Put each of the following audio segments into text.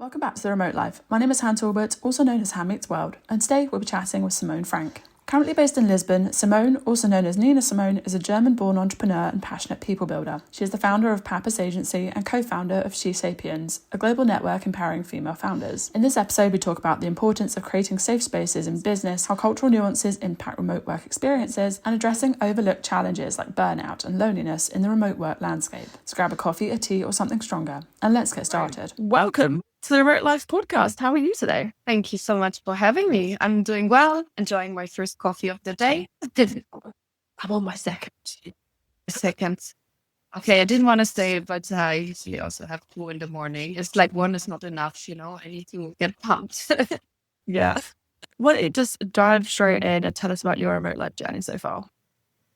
Welcome back to The Remote Life. My name is Han Talbot, also known as Han Meets World, and today we'll be chatting with Simone Franke. Currently based in Lisbon, Simone, also known as Nina Simone, is a German-born entrepreneur and passionate people builder. She is the founder of Pappus Agency and co-founder of SheSapiens, a global network empowering female founders. In this episode, we talk about the importance of creating safe spaces in business, how cultural nuances impact remote work experiences, and addressing overlooked challenges like burnout and loneliness in the remote work landscape. So grab a coffee, a tea, or something stronger, and let's get started. Welcome to the Remote Life podcast. How are you today? Thank you so much for having me. I'm doing well, enjoying my first coffee of the day. I'm on my second. Okay, I didn't want to say it, but I usually also have 2 in the morning. It's like one is not enough, I need to get pumped. Yeah. Why don't you just dive straight in and tell us about your remote life journey so far?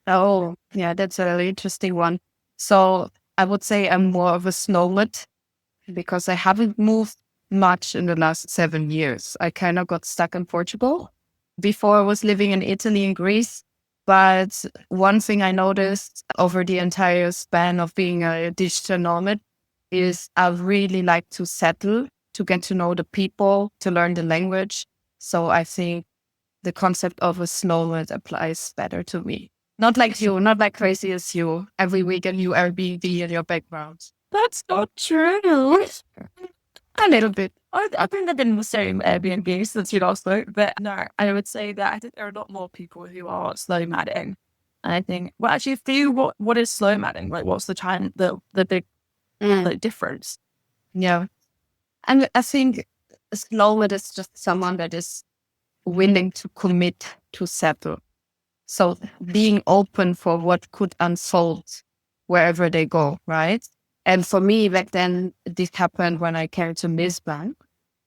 Oh, yeah, that's a really interesting one. So I would say I'm more of a snowmid because I haven't moved much in the last 7 years. I kind of got stuck in Portugal. Before I was living in Italy and Greece. But one thing I noticed over the entire span of being a digital nomad is I really like to settle, to get to know the people, to learn the language. So I think the concept of a snowmad applies better to me. Not like you, not like crazy as you. Every week a new Airbnb in your background. That's not true. A little bit. I think they've been in the same Airbnb since you last spoke, but no, I would say that I think there are a lot more people who are slow madding. And I think, well, actually, for you, what is slow madding? Like, what's the big difference? Yeah. And I think a snowmad is just someone that is willing to commit to settle. So being open for what could unfold wherever they go, right? And for me, back then, this happened when I came to Lisbon.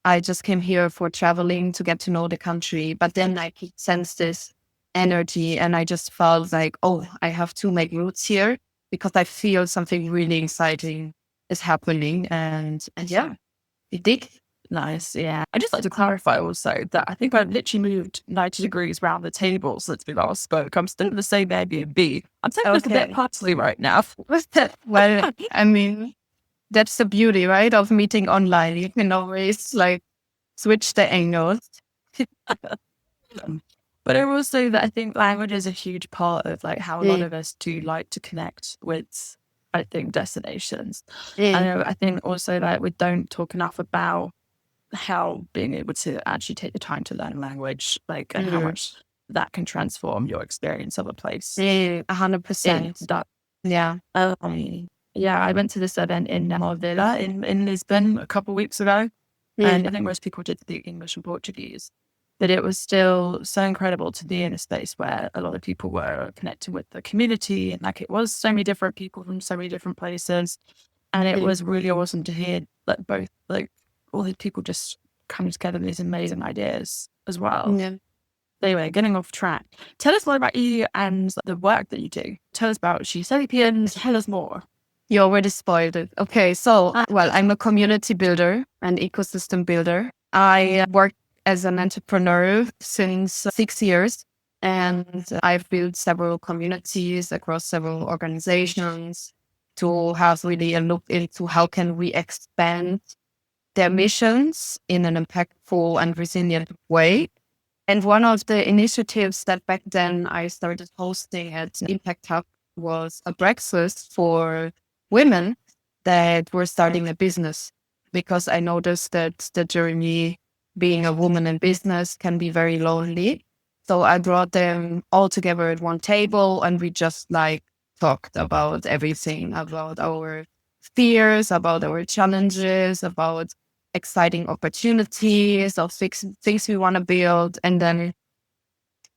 I just came here for traveling to get to know the country. But then I could sense this energy and I just felt like, oh, I have to make roots here because I feel something really exciting is happening. And yeah, it did. Nice, yeah. I just like to clarify also that I think I've literally moved 90 degrees around the table since we last spoke. I'm still in the same Airbnb. I'm taking a bit parsley right now. Well, I mean, that's the beauty, right, of meeting online. You can always switch the angles. But I will say that I think language is a huge part of how a lot of us do like to connect with, I think, destinations. And I think also that we don't talk enough about how being able to actually take the time to learn a language, and how much that can transform your experience of a place. 100%. Yeah. Yeah, I went to this event in Villa in Lisbon a couple of weeks ago. And I think most people did speak English and Portuguese. But it was still so incredible to be in a space where a lot of people were connecting with the community. And it was so many different people from so many different places. And it was really awesome to hear both all these people just coming together with these amazing ideas as well. Yeah. Anyway, getting off track. Tell us more about you and the work that you do. Tell us about SheSapiens. Tell us more. You already spoiled it. Okay, so, I'm a community builder and ecosystem builder. I work as an entrepreneur since 6 years, and I've built several communities across several organizations to have really a look into how can we expand their missions in an impactful and resilient way. And one of the initiatives that back then I started hosting at Impact Hub was a breakfast for women that were starting a business, because I noticed that the journey being a woman in business can be very lonely. So I brought them all together at one table and we just talked about everything, about our fears, about our challenges, about exciting opportunities of things we want to build. And then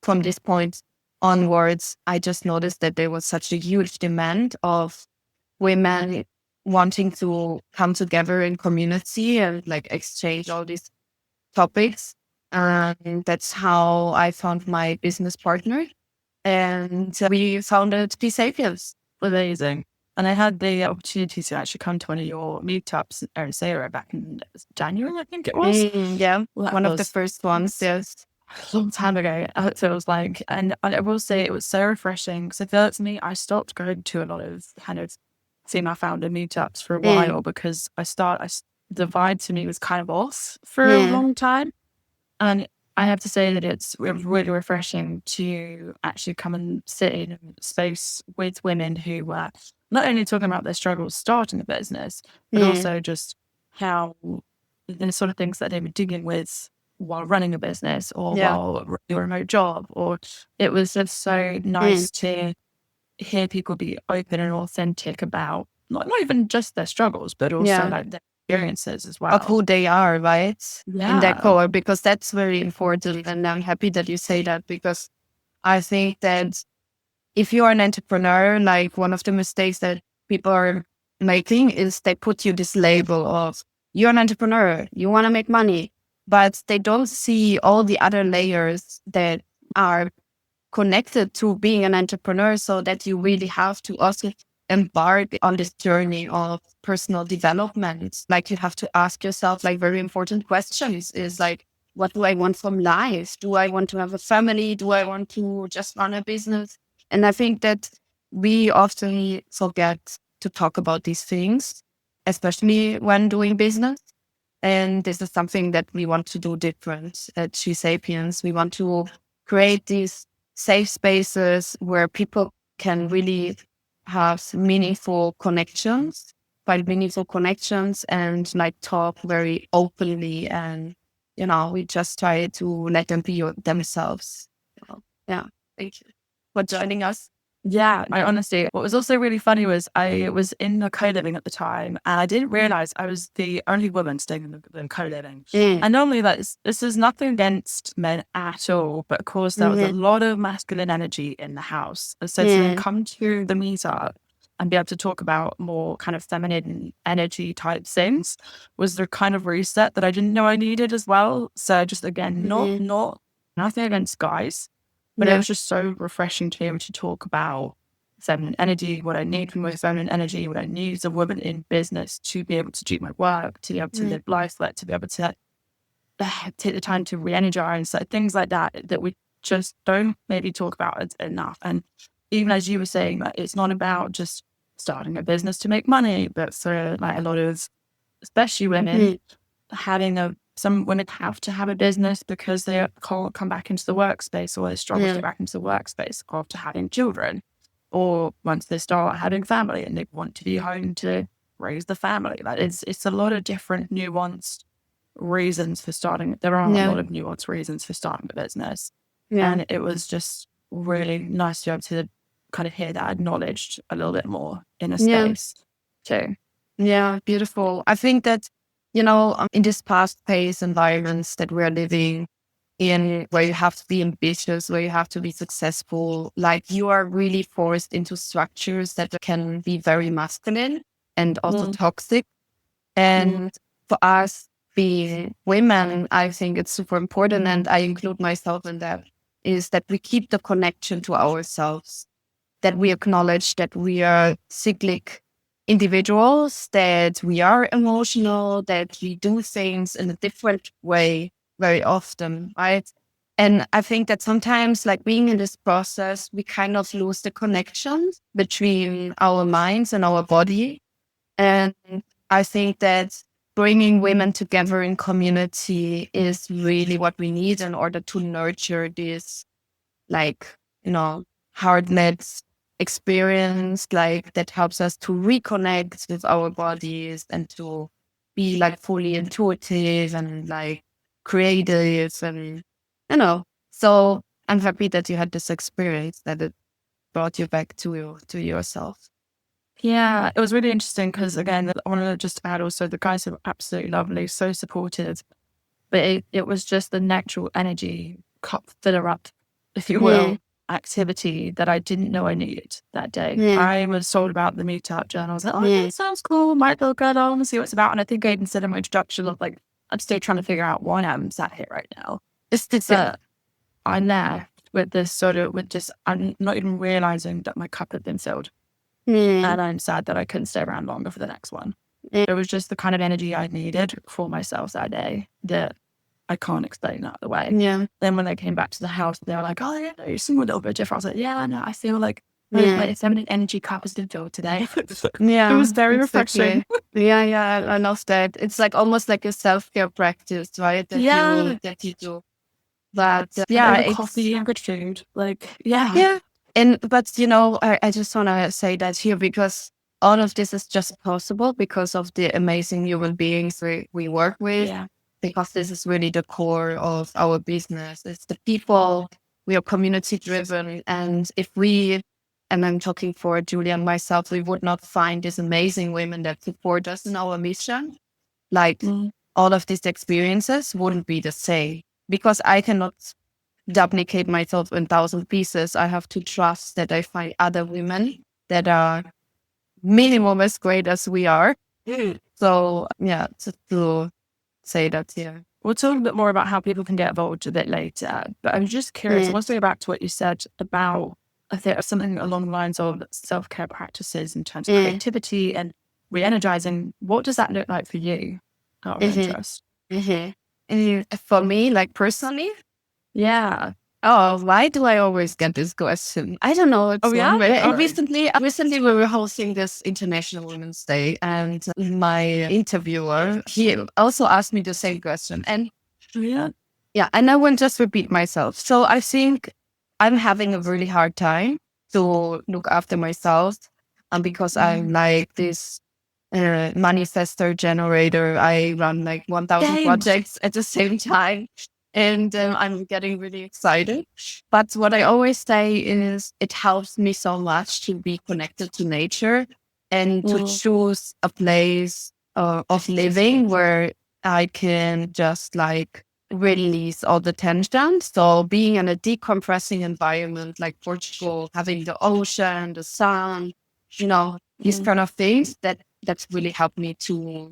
from this point onwards, I just noticed that there was such a huge demand of women wanting to come together in community and exchange all these topics. And that's how I found my business partner. And we founded SheSapiens. Amazing. And I had the opportunity to actually come to one of your meetups in Sarah back in January, I think it was. Yeah, one of the first ones, yes. A long time ago, it feels like. And I will say it was so refreshing because I feel like to me, I stopped going to a lot of kind of female founder meetups for a while because divide to me was kind of off for a long time. And I have to say that it was really refreshing to actually come and sit in a space with women who were not only talking about their struggles starting a business, but also just how the sort of things that they were dealing with while running a business or while running a remote job. Or it was just so nice to hear people be open and authentic about not even just their struggles, but also like their experiences as well. Of who they are, right? Yeah. In their core, because that's very important. And I'm happy that you say that, because I think that if you are an entrepreneur, like one of the mistakes that people are making is they put you this label of you're an entrepreneur, you want to make money, but they don't see all the other layers that are connected to being an entrepreneur, so that you really have to also embark on this journey of personal development. Like you have to ask yourself like very important questions is like, what do I want from life? Do I want to have a family? Do I want to just run a business? And I think that we often forget to talk about these things, especially when doing business. And this is something that we want to do different at SheSapiens. We want to create these safe spaces where people can really have meaningful connections, find meaningful connections, and like talk very openly. And, we just try to let them be themselves. Yeah. Thank you for joining us. Yeah, I honestly, what was also really funny was I was in a co-living at the time, and I didn't realize I was the only woman staying in the co-living. And normally this is nothing against men at all, but of course there was a lot of masculine energy in the house. And so to then come to the meetup and be able to talk about more kind of feminine energy type things was the kind of reset that I didn't know I needed as well. So just again, not nothing against guys. But it was just so refreshing to be able to talk about feminine energy, what I need from my feminine energy, what I need as a woman in business to be able to do my work, to be able to live life, like to be able to take the time to re-energize, like things like that we just don't maybe talk about enough. And even as you were saying, that it's not about just starting a business to make money, but for like a lot of, especially women, some women have to have a business because they can't come back into the workspace, or they struggle to get back into the workspace after having children, or once they start having family and they want to be home to raise the family. Like it's a lot of different nuanced reasons for starting. There are a lot of nuanced reasons for starting a business. And it was just really nice to be able to kind of hear that acknowledged a little bit more in a space too. Yeah, beautiful. I think that, in this fast-paced environments that we're living in, where you have to be ambitious, where you have to be successful, like you are really forced into structures that can be very masculine and also toxic. And for us being women, I think it's super important, and I include myself in that, is that we keep the connection to ourselves, that we acknowledge that we are cyclic individuals, that we are emotional, that we do things in a different way very often, right? And I think that sometimes, like being in this process, we kind of lose the connection between our minds and our body. And I think that bringing women together in community is really what we need in order to nurture this, like, hard-led experience, like that helps us to reconnect with our bodies and to be like fully intuitive and like creative, and so I'm happy that you had this experience, that it brought you back to yourself. Yeah, it was really interesting because, again, I want to just add also the guys are absolutely lovely, so supportive, but it was just the natural energy cup filler up, if you will, activity that I didn't know I needed that day. I was told about the meetup journal. I was like, oh, that sounds cool. Might go along and see what it's about. And I think I even said in my introduction of like, I'm still trying to figure out why I'm sat here right now. But I left with this I'm not even realizing that my cup had been filled. And I'm sad that I couldn't stay around longer for the next one. It was just the kind of energy I needed for myself that day that I can't explain that the way. Then when they came back to the house, they were like, oh, yeah, no, you seem a little bit different. I was like, yeah, no, I feel like My feminine energy cup has been filled today. Yeah, It was very refreshing. Yeah, I love that. It's like almost like a self-care practice, right? That you do. But Over coffee and good food. yeah. But I just want to say that here, because all of this is just possible because of the amazing human beings we work with. Yeah. Because this is really the core of our business. It's the people. We are community driven, and and I'm talking for Julia and myself, we would not find these amazing women that support us in our mission. Like all of these experiences wouldn't be the same, because I cannot duplicate myself in 1,000 pieces. I have to trust that I find other women that are minimum as great as we are. So yeah, just to say that here. We'll talk a bit more about how people can get involved a bit later. But I'm just curious. I want to go back to what you said about, I think, something along the lines of self-care practices in terms of creativity and re-energizing. What does that look like for you? Out of interest. For me, like personally, Yeah. oh, why do I always get this question? I don't know. It's recently we were hosting this International Women's Day, and my interviewer, he also asked me the same question. And and I won't just repeat myself. So I think I'm having a really hard time to look after myself, because I'm like this manifestor generator. I run like 1,000 projects at the same time. And I'm getting really excited. But what I always say is it helps me so much to be connected to nature and to choose a place of living where I can just like release all the tension. So being in a decompressing environment like Portugal, having the ocean, the sun, these kind of things, that's really helped me to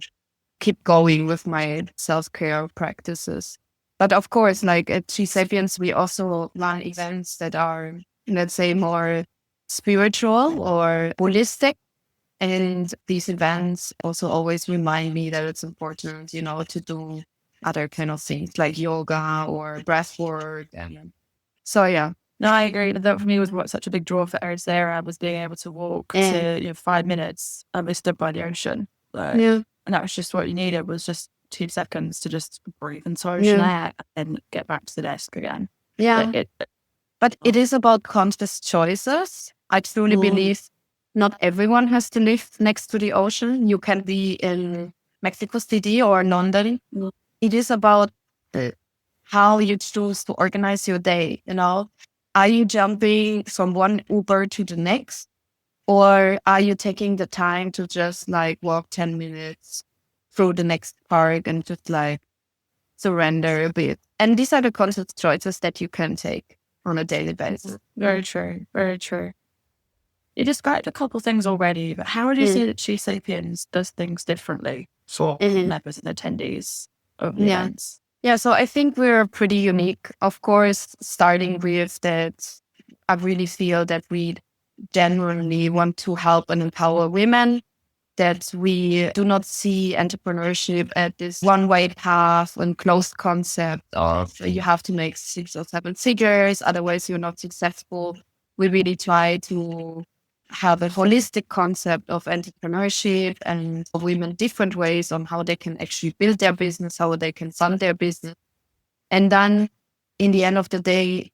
keep going with my self-care practices. But of course, like at SheSapiens, we also run events that are, let's say, more spiritual or holistic. And these events also always remind me that it's important, to do other kind of things like yoga or breath work. And so, yeah. No, I agree. That for me was what such a big draw for Arizona was being able to walk to 5 minutes and we stood by the ocean. And that was just what you needed, was just 2 seconds to just breathe into ocean air and get back to the desk again. Yeah. But it is about conscious choices. I truly believe not everyone has to live next to the ocean. You can be in Mexico City or London. It is about how you choose to organize your day, Are you jumping from one Uber to the next? Or are you taking the time to just like walk 10 minutes through the next park and just like surrender a bit? And these are the conscious choices that you can take on a daily basis. Very true. Very true. You described a couple things already, but how would you say that SheSapiens does things differently for members and attendees of the events? Yeah, so I think we're pretty unique. Of course, starting with that, I really feel that we genuinely want to help and empower women, that we do not see entrepreneurship as this one-way path and closed concept of you have to make 6 or 7 figures, otherwise you're not successful. We really try to have a holistic concept of entrepreneurship and of women different ways on how they can actually build their business, how they can fund their business. And then in the end of the day,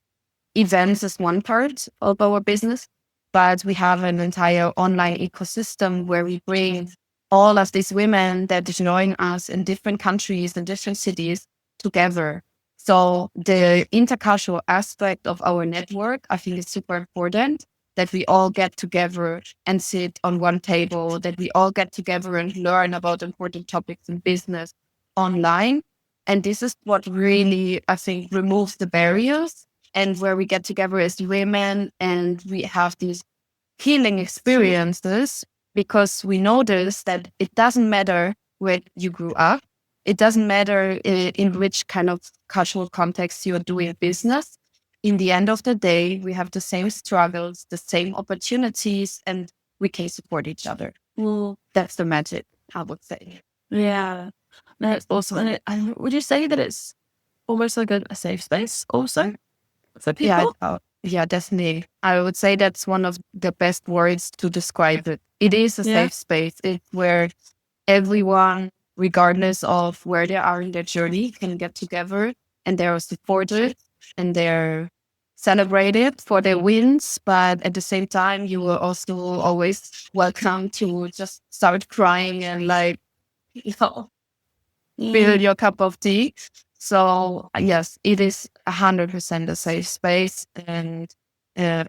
events is one part of our business, but we have an entire online ecosystem where we bring all of these women that join us in different countries and different cities together. So the intercultural aspect of our network, I think, is super important, that we all get together and sit on one table, that we all get together and learn about important topics in business online. And this is what really, I think, removes the barriers, and where we get together as women and we have these healing experiences, because we notice that it doesn't matter where you grew up. It doesn't matter in which kind of cultural context you're doing business. In the end of the day, we have the same struggles, the same opportunities, and we can support each other. That's the magic, I would say. Yeah, that's awesome. And would you say that it's almost like a safe space also for people? Yeah, definitely. I would say that's one of the best words to describe it. It is a safe space. It's where everyone, regardless of where they are in their journey, can get together and they're supported and they're celebrated for their wins. But at the same time, you are also always welcome to just start crying and like, fill your cup of tea. So yes, it is 100% a safe space, and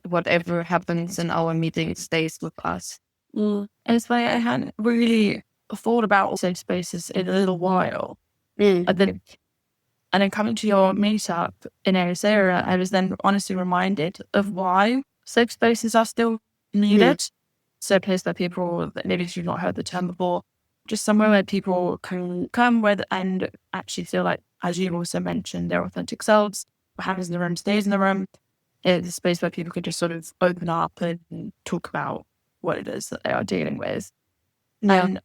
whatever happens in our meeting stays with us. And it's funny, I hadn't really thought about safe spaces in a little while. I think, and then coming to your meetup in Arizona, I was then honestly reminded of why safe spaces are still needed. So a place where people, maybe if you've not heard the term before, just somewhere where people can come with and actually feel like, as you also mentioned, their authentic selves. What happens in the room stays in the room. It's a space where people can just sort of open up and talk about what it is that they are dealing with. And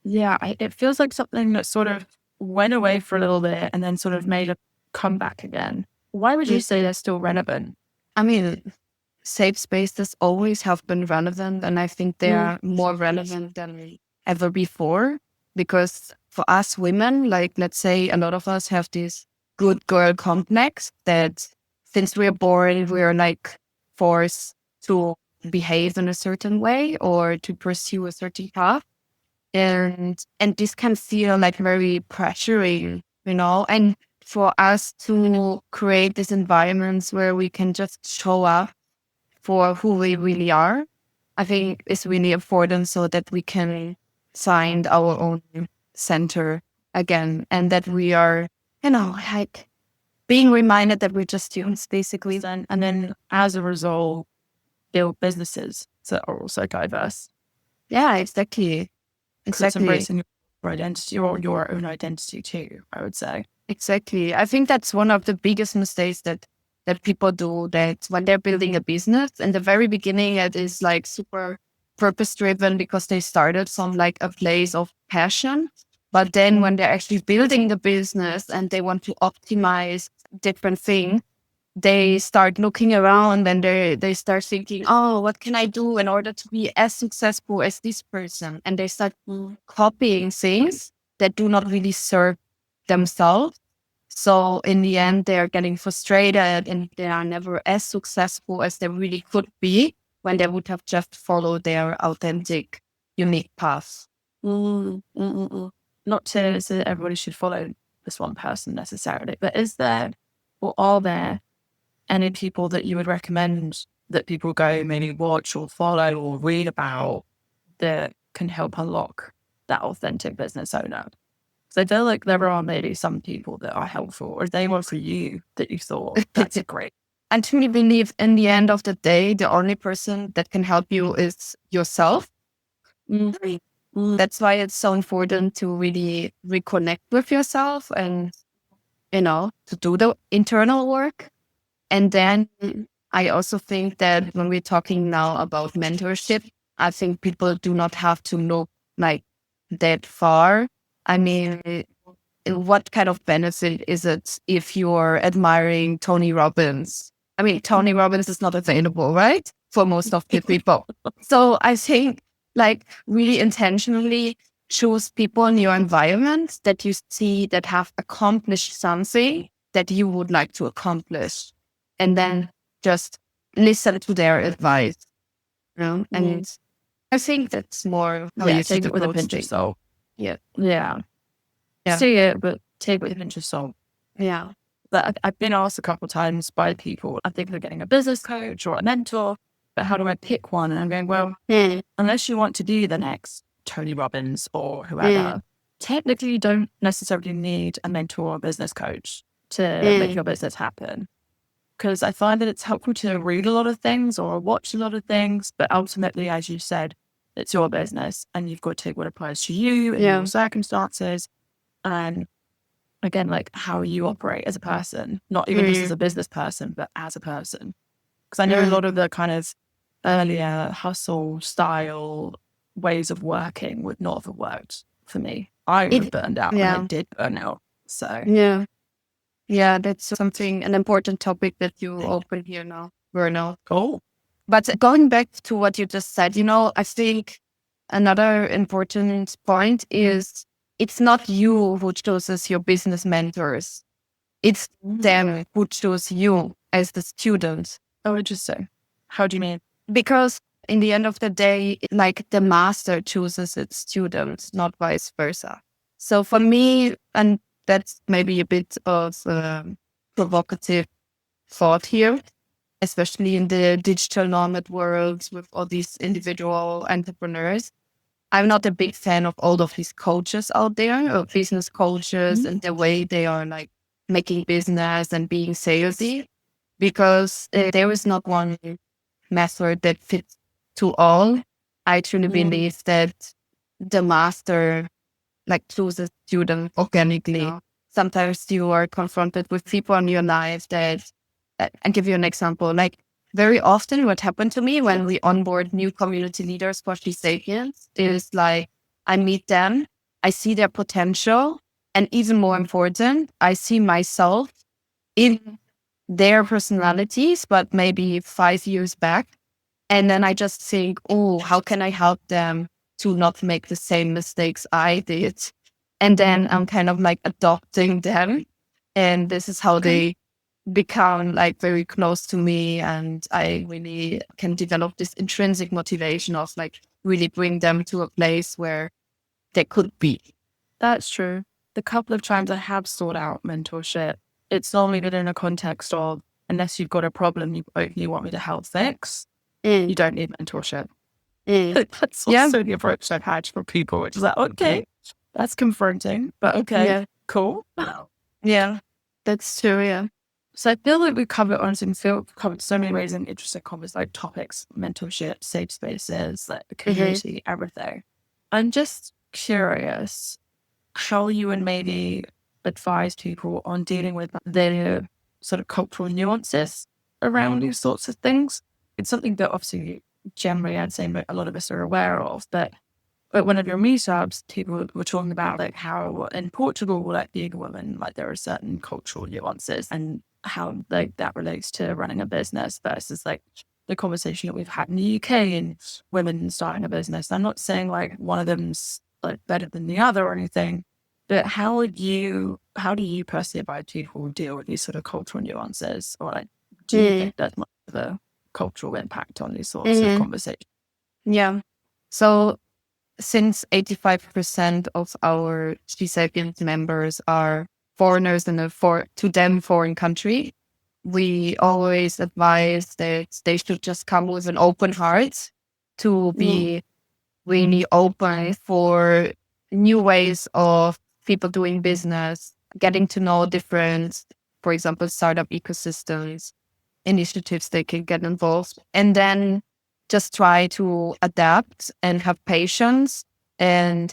it feels like something that sort of went away for a little bit and then sort of made a comeback again. Why would you say they're still relevant? I mean, safe spaces always have been relevant, and I think they are more relevant than ever before. Because for us women, like let's say a lot of us have this good girl complex that since we're born, we're like forced to behave in a certain way or to pursue a certain path. And this can feel like very pressuring, and for us to create these environments where we can just show up for who we really are, I think is really important so that we can find our own center again, and that we are, like being reminded that we're just humans, basically. And then as a result, build businesses that are also diverse. Yeah, exactly. It's embracing your identity or your own identity too, I would say. Exactly. I think that's one of the biggest mistakes that people do, that when they're building a business in the very beginning, it is like super purpose driven because they started from like a place of passion. But then when they're actually building the business and they want to optimize different things, they start looking around and they start thinking, oh, what can I do in order to be as successful as this person? And they start copying things that do not really serve themselves. So in the end, they're getting frustrated and they are never as successful as they really could be when they would have just followed their authentic, unique path. Not to say that everybody should follow this one person necessarily, but is there or are there any people that you would recommend that people go maybe watch or follow or read about that can help unlock that authentic business owner? Because I feel like there are maybe some people that are helpful, or they were for you that you thought that's great. I truly believe in the end of the day, the only person that can help you is yourself. That's why it's so important to really reconnect with yourself and, to do the internal work. And then I also think that when we're talking now about mentorship, I think people do not have to look like that far. I mean, what kind of benefit is it if you're admiring Tony Robbins? I mean, Tony Robbins is not available, right? For most of the people. So I think like really intentionally choose people in your environment that you see that have accomplished something that you would like to accomplish. And then just listen to their advice. And I think that's more how you take it with a pinch of salt. Yeah. See it, but take it with a pinch of salt. Yeah. But I've been asked a couple of times by people, I think they're getting a business coach or a mentor, but how do I pick one? And I'm going, well, unless you want to be the next Tony Robbins or whoever, technically you don't necessarily need a mentor or a business coach to make your business happen. Because I find that it's helpful to read a lot of things or watch a lot of things, but ultimately, as you said, it's your business and you've got to take what applies to you and your circumstances. And again, like how you operate as a person, not even just as a business person, but as a person. Because I know a lot of the kind of earlier hustle style ways of working would not have worked for me. I would have burned out and I did burn out. So yeah, that's an important topic that you open here now. burnout. Cool. But going back to what you just said, I think another important point is it's not you who chooses your business mentors. It's them who choose you as the student. Oh, interesting. How do you mean? Because in the end of the day, like the master chooses its students, not vice versa. So for me, and that's maybe a bit of provocative thought here, especially in the digital nomad world with all these individual entrepreneurs. I'm not a big fan of all of these coaches out there, or business coaches, and the way they are like making business and being salesy, because there is not one method that fits to all. I truly believe that the master like chooses students organically. Sometimes you are confronted with people in your life that I'll give you an example. Like very often what happened to me when we onboard new community leaders for SheSapiens is like, I meet them, I see their potential, and even more important, I see myself in their personalities, but maybe 5 years back. And then I just think, oh, how can I help them to not make the same mistakes I did? And then I'm kind of like adopting them. And this is how they become like very close to me. And I really can develop this intrinsic motivation of like really bring them to a place where they could be. That's true. The couple of times I have sought out mentorship, it's normally been in a context of, unless you've got a problem you want me to help fix, you don't need mentorship. That's also the approach I've had from people, which is like, okay, that's confronting, but okay, cool. Yeah, that's true. Yeah. So I feel like we've covered so many ways and interesting conversations, like topics, mentorship, safe spaces, like the community, everything. I'm just curious how you would maybe advise people on dealing with the sort of cultural nuances around these sorts of things. It's something that obviously generally I'd say a lot of us are aware of, but at one of your meetups, people were talking about like how in Portugal, like being a woman, like there are certain cultural nuances and how like that relates to running a business versus like the conversation that we've had in the UK and women starting a business. I'm not saying like one of them's like better than the other or anything, but how do you personally advise people deal with these sort of cultural nuances, or like do you think there's much of a cultural impact on these sorts of conversations? Yeah. So since 85% of our SheSapiens members are foreigners in to them foreign country, we always advise that they should just come with an open heart to be really open for new ways of people doing business, getting to know different, for example, startup ecosystems, initiatives they can get involved, and then just try to adapt and have patience. And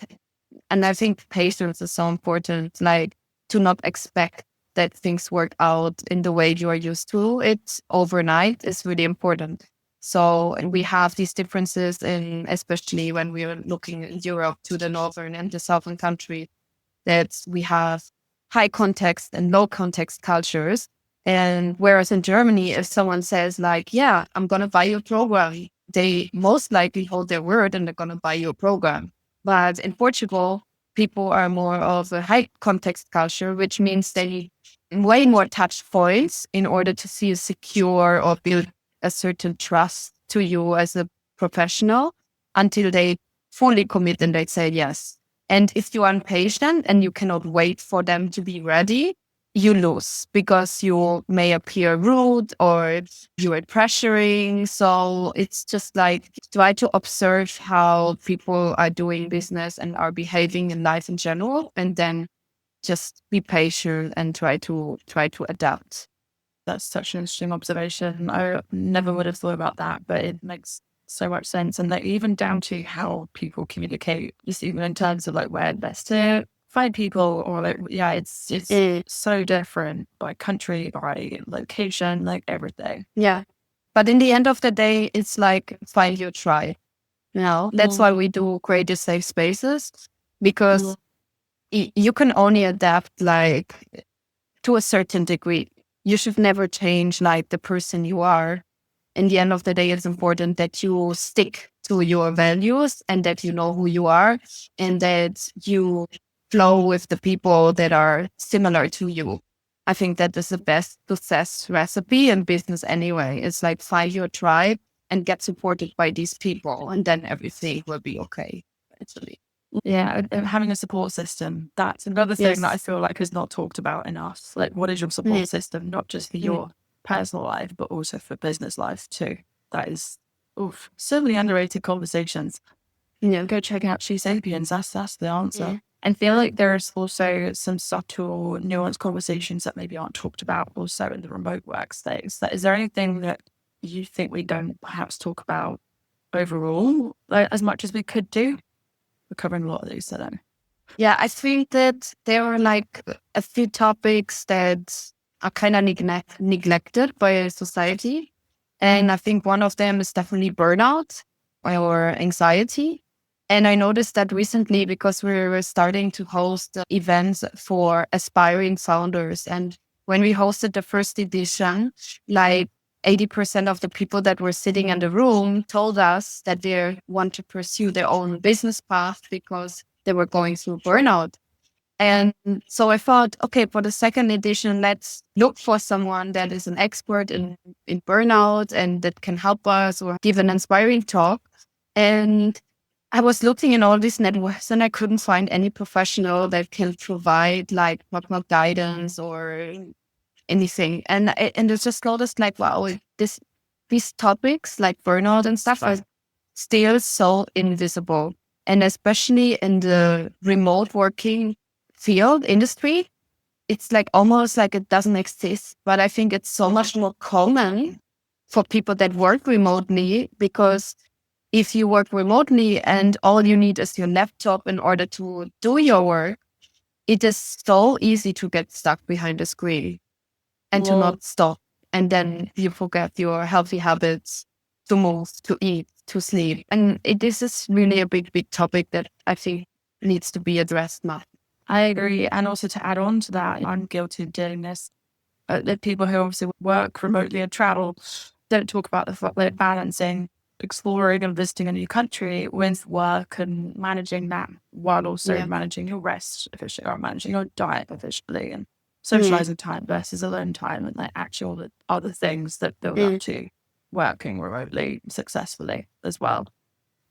I think patience is so important, like to not expect that things work out in the way you are used to it overnight is really important. So, and we have these differences in, especially when we are looking in Europe to the northern and the southern countries, that we have high context and low context cultures. And whereas in Germany, if someone says like, yeah, I'm going to buy your program, they most likely hold their word and they're going to buy your program. But in Portugal, people are more of a high context culture, which means they need way more touch points in order to feel secure or build a certain trust to you as a professional until they fully commit and they say yes. And if you are impatient and you cannot wait for them to be ready, you lose because you may appear rude or you are pressuring. So it's just like try to observe how people are doing business and are behaving in life in general, and then just be patient and try to adapt. That's such an interesting observation. I never would have thought about that, but it makes so much sense. And like even down to how people communicate, just even in terms of like where best to find people, or like, yeah, it's so different by country, by location, like everything. Yeah. But in the end of the day, it's like find your tribe. That's why we do create your safe spaces, because you can only adapt like to a certain degree. You should never change like the person you are in the end of the day, it's important that you stick to your values and that you know who you are and that you flow with the people that are similar to you. I think that is the best success recipe in business anyway. It's like find your tribe and get supported by these people, and then everything will be okay, actually. Yeah, and having a support system. That's another thing that I feel like is not talked about enough. Like, what is your support system? Not just for your personal life, but also for business life too. That is, so many underrated conversations. Yeah. Go check out SheSapiens. That's the answer. And feel like there's also some subtle, nuanced conversations that maybe aren't talked about also in the remote work space. Is there anything that you think we don't perhaps talk about overall, like as much as we could do? We're covering a lot of these today. Yeah, I think that there are like a few topics that are kind of neglected by society. And I think one of them is definitely burnout or anxiety. And I noticed that recently because we were starting to host events for aspiring founders. And when we hosted the first edition, like 80% of the people that were sitting in the room told us that they want to pursue their own business path because they were going through burnout. And so I thought, okay, for the second edition, let's look for someone that is an expert in burnout and that can help us or give an inspiring talk. And I was looking in all these networks and I couldn't find any professional that can provide like proper guidance or anything. And I just noticed like, wow, these topics like burnout and stuff are still so invisible. And especially in the remote working field industry, it's like almost like it doesn't exist. But I think it's so much more common for people that work remotely, because if you work remotely and all you need is your laptop in order to do your work, it is so easy to get stuck behind a screen and to not stop. And then you forget your healthy habits, to move, to eat, to sleep. And this is really a big, big topic that I think needs to be addressed now. I agree. And also to add on to that, I'm guilty of doing this. The people who obviously work remotely and travel don't talk about the fact they're balancing exploring and visiting a new country with work and managing that while also managing your rest efficiently or managing your diet efficiently and socializing time versus alone time and like actual the other things that build up to working remotely successfully as well.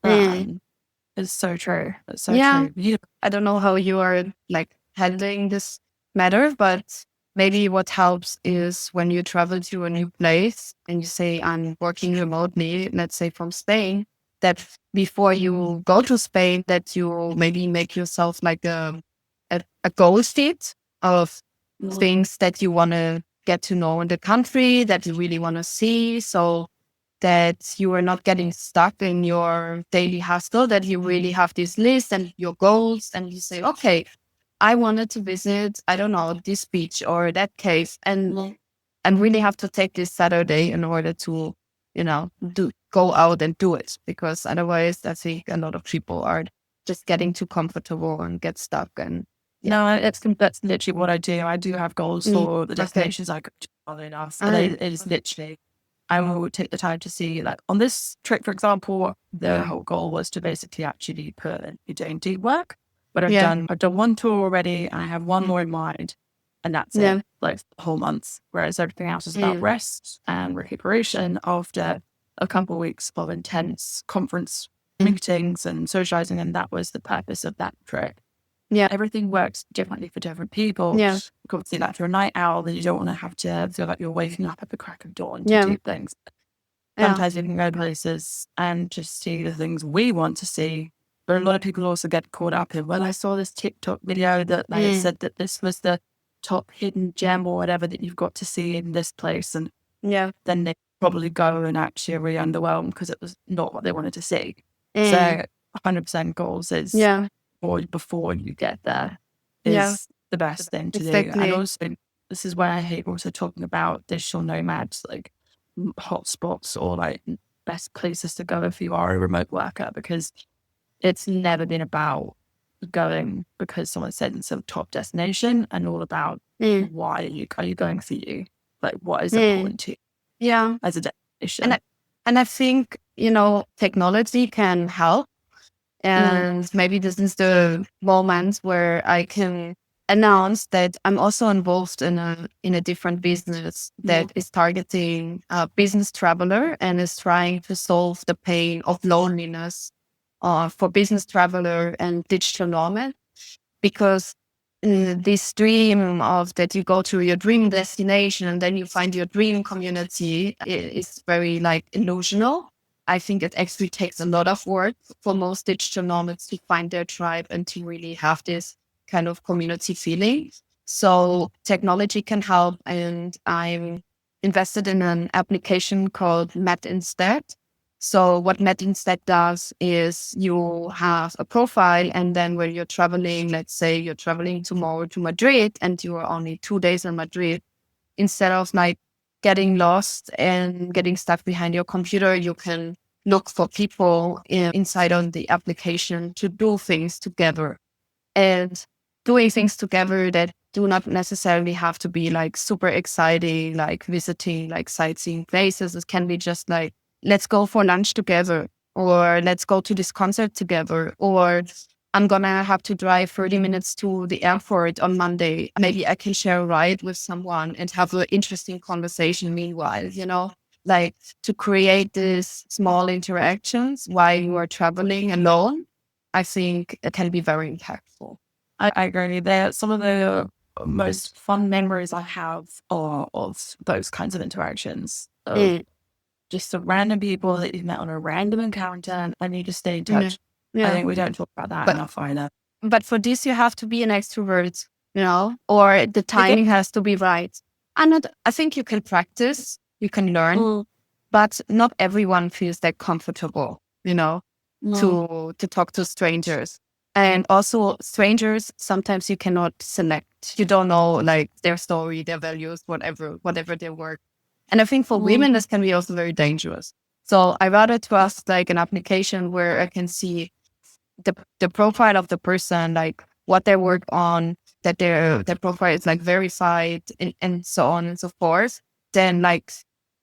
It's so true. It's so true. Yeah. I don't know how you are like handling this matter, but maybe what helps is when you travel to a new place and you say, I'm working remotely, let's say from Spain, that before you go to Spain, that you maybe make yourself like a goal sheet of things that you want to get to know in the country, that you really want to see. So that you are not getting stuck in your daily hustle, that you really have this list and your goals and you say, okay, I wanted to visit, I don't know, this beach or that cave, and really have to take this Saturday in order to, go out and do it. Because otherwise, I think a lot of people are just getting too comfortable and get stuck. And no, that's literally what I do. I do have goals for the destinations I go to, funnily enough. And it is literally, I will take the time to see, like on this trip, for example, the whole goal was to basically actually put you're doing deep work. But I've done one tour already and I have one more in mind. And that's it, like the whole month. Whereas everything else is about rest and recuperation after a couple of weeks of intense conference meetings and socializing. And that was the purpose of that trip. Yeah. Everything works differently for different people. Yeah. Obviously, like if you're a night owl, then you don't want to have to feel like you're waking up at the crack of dawn to do things. Sometimes you can go places and just see the things we want to see. But a lot of people also get caught up in, well, I saw this TikTok video that like said that this was the top hidden gem or whatever that you've got to see in this place. And then they probably go and actually are really underwhelmed because it was not what they wanted to see. So 100% goals is or before you get there is the best thing to do. And also, this is why I hate also talking about digital nomads, like hotspots or like best places to go if you are a remote worker, because it's never been about going because someone said it's a top destination and all about why are you going for you? Like what is important to you as a destination? And I think, technology can help. And maybe this is the moment where I can announce that I'm also involved in a different business that is targeting a business traveler and is trying to solve the pain of loneliness for business traveler and digital nomad. Because this dream of that you go to your dream destination and then you find your dream community is very like illusional. I think it actually takes a lot of work for most digital nomads to find their tribe and to really have this kind of community feeling. So technology can help, and I'm invested in an application called Met Instead. So what Met Instead does is you have a profile, and then when you're traveling, let's say you're traveling tomorrow to Madrid and you are only 2 days in Madrid, instead of like getting lost and getting stuck behind your computer, you can look for people inside on the application to do things together. And doing things together that do not necessarily have to be like super exciting, like visiting like sightseeing places. It can be just like, let's go for lunch together, or let's go to this concert together, or I'm gonna have to drive 30 minutes to the airport on Monday. Maybe I can share a ride with someone and have an interesting conversation meanwhile, like to create these small interactions while you are traveling alone. I think it can be very impactful. I agree. They're some of the most fun memories I have are of those kinds of interactions. Just some random people that you've met on a random encounter and you just stay in touch. Yeah. I think we don't talk about that enough either. But for this, you have to be an extrovert, or the timing has to be right. I think you can practice, you can learn, but not everyone feels that comfortable, to talk to strangers. And also strangers, sometimes you cannot select. You don't know like their story, their values, whatever their work. And I think for women, this can be also very dangerous. So I rather trust like an application where I can see the profile of the person, like what they work on, that their profile is like verified and so on and so forth, than like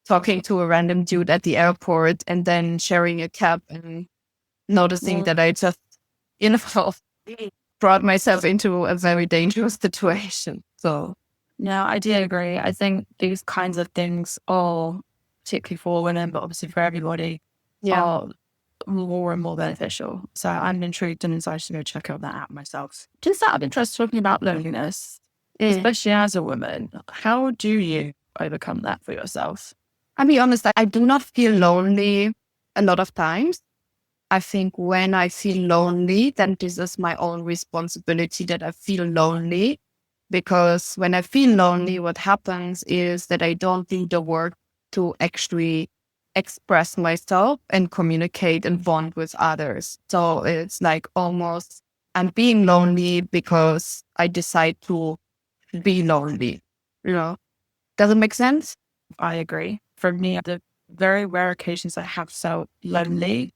talking to a random dude at the airport and then sharing a cab and noticing that I just, brought myself into a very dangerous situation. So no, I do agree. I think these kinds of things are, particularly for women, but obviously for everybody, are more and more beneficial. So I'm intrigued and excited to go check out that app myself. Just out of interest, talking about loneliness, especially as a woman, how do you overcome that for yourself? I'll be honest, I do not feel lonely a lot of times. I think when I feel lonely, then this is my own responsibility that I feel lonely. Because when I feel lonely, what happens is that I don't do the work to actually express myself and communicate and bond with others. So it's like almost I'm being lonely because I decide to be lonely. Does it make sense? I agree. For me, the very rare occasions I have felt lonely,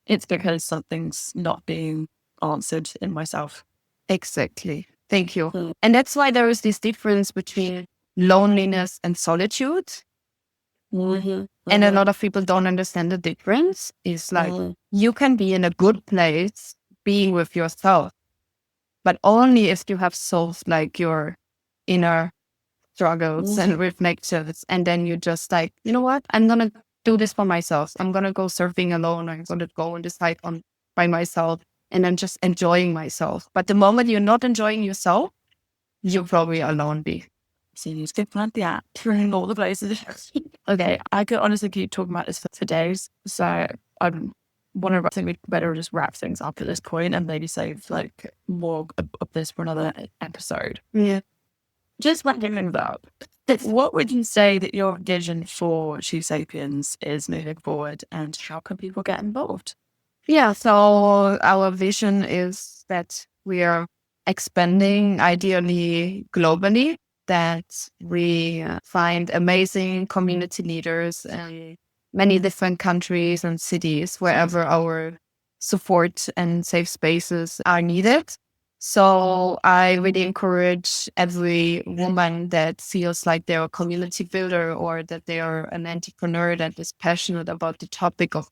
it's because something's not being answered in myself. Exactly. Thank you. And that's why there is this difference between loneliness and solitude. And a lot of people don't understand the difference. It's like you can be in a good place being with yourself, but only if you have solved like your inner struggles and reflections. And then you just like, you know what? I'm going to do this for myself. I'm going to go surfing alone. I'm going to go and decide on by myself. And I'm just enjoying myself. But the moment you're not enjoying yourself, you probably are lonely. So you skip plant the app, turning all the places. Okay, I could honestly keep talking about this for days. So I think we'd better just wrap things up at this point and maybe save like more of this for another episode. Yeah. Just wrapping things up. What would you say that your vision for SheSapiens is moving forward, and how can people get involved? Yeah, so our vision is that we are expanding ideally globally, that we find amazing community leaders in many different countries and cities wherever our support and safe spaces are needed. So I really encourage every woman that feels like they're a community builder or that they are an entrepreneur that is passionate about the topic of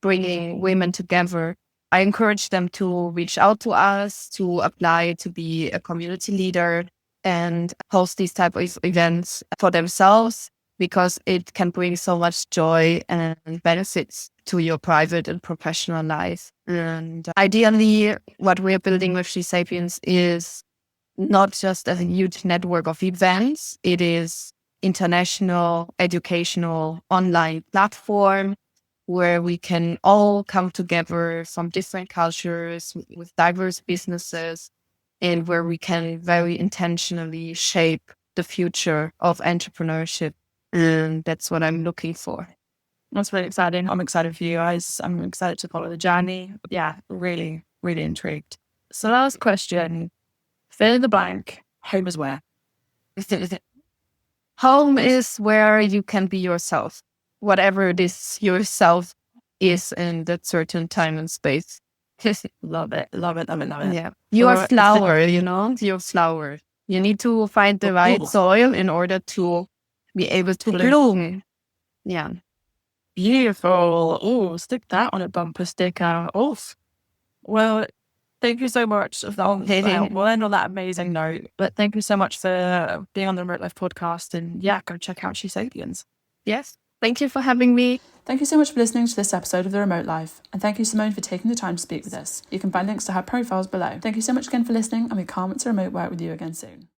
bringing women together. I encourage them to reach out to us, to apply to be a community leader and host these type of events for themselves, because it can bring so much joy and benefits to your private and professional life. And ideally, what we're building with SheSapiens is not just a huge network of events. It is international, educational, online platform where we can all come together from different cultures with diverse businesses, and where we can very intentionally shape the future of entrepreneurship. And that's what I'm looking for. That's really exciting. I'm excited for you guys. I'm excited to follow the journey. Yeah, really, really intrigued. So last question, fill in the blank. Home is where? Home is where you can be yourself, whatever this yourself is in that certain time and space. Love it, love it, love it, love it. Yeah. You're a flower, you're a flower. You need to find the right soil in order to be able to bloom. Yeah. Beautiful. Oh, stick that on a bumper sticker. Oof. Well, thank you so much. We'll end on that amazing note. But thank you so much for being on the Remote Life podcast. And yeah, go check out SheSapiens. Yes. Thank you for having me. Thank you so much for listening to this episode of The Remote Life. And thank you, Simone, for taking the time to speak with us. You can find links to her profiles below. Thank you so much again for listening, and we can't wait to remote work with you again soon.